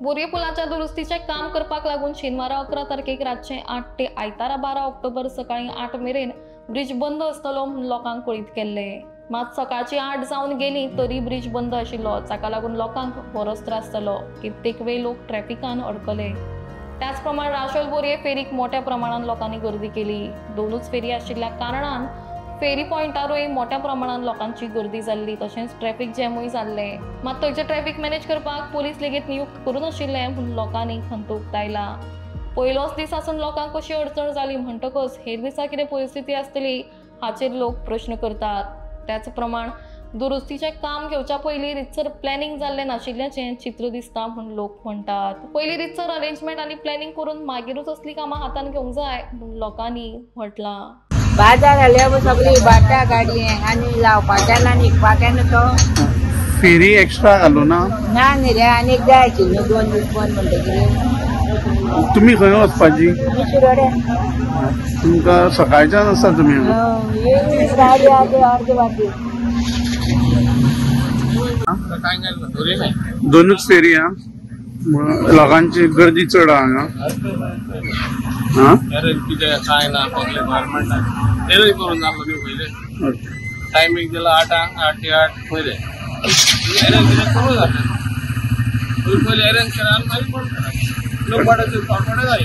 बोरये पुलाच्या दुरुस्तीचे काम करपाक लागून शेनवारा 11 तारखेक रातचे 8 ते आयतारा 12 ऑक्टोबर सकाळी 8 मेरेन ब्रिज बंद आसतलो म्हूण लोकांक कळीत केल्ले। मात सकाळची 8 जावन गेली तरी ब्रिज बंद आशिल्लो, जाका लागून लोकांक बरोच त्रास जालो। कित्येक वेळ लोक ट्रॅफिकान अडकले। त्याच प्रमाण राशोल बोरये फेरीक मोठ्या प्रमाणात लोकांनी गर्दी केली। दोनूच फेरी आशिल्ल्या कारणान फेरी पॉइंटारूय मोठ्या प्रमाणात लोकांची गर्दी जाल्ली, तशेंच ट्रॅफिक जॅमूय जाल्ले। मात थंयचे ट्रॅफिक मॅनेज करपाक पोलीस लेगीत नियुक्त करून आशिल्ले म्हूण लोकांनी खंत उक्तायला। पयलोच दीस आसून लोकांक कशी अडचण जाली म्हणटकच हेर दिसा कितें परिस्थिती आसतली हाचेर लोक प्रश्न करतात। त्याच प्रमाण दुरुस्तीचे काम घेवच्या पयलीं रितसर प्लॅनिंग जाल्लें नाशिल्ल्याचें चित्र दिसता म्हूण लोक म्हणटात। पयलीं रितसर अरेंजमेंट आनी प्लॅनिंग करून मागीरूच असली कामां हातान घेवंक जाय म्हूण लोकांनी म्हटलां। बाजार जाल्यार सगळी बाटा गाडी आनी लावपाचें आनी विकपाचें तो फेरी एक्स्ट्रा घालू ना न्ही रे, आनीक जाय आशिल्ली 2 दीस बंद म्हणटकीर। तुम्ही खंय वचपाची? शिरोड्या तुमकां सकाळच्यान आसा तुमी गाडी अर्द वाटी दोनूच फेरी हा लोकांची गर्दी चड हांगा काय ना गव्हर्मेंट करून जालो पहिले टायमिंग दिला 8 ते 8 पहिले करू जाता पहिले अरेंज करा मागीर कोण करा लोक पडायचे जाय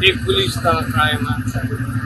एक पुलीस काय ना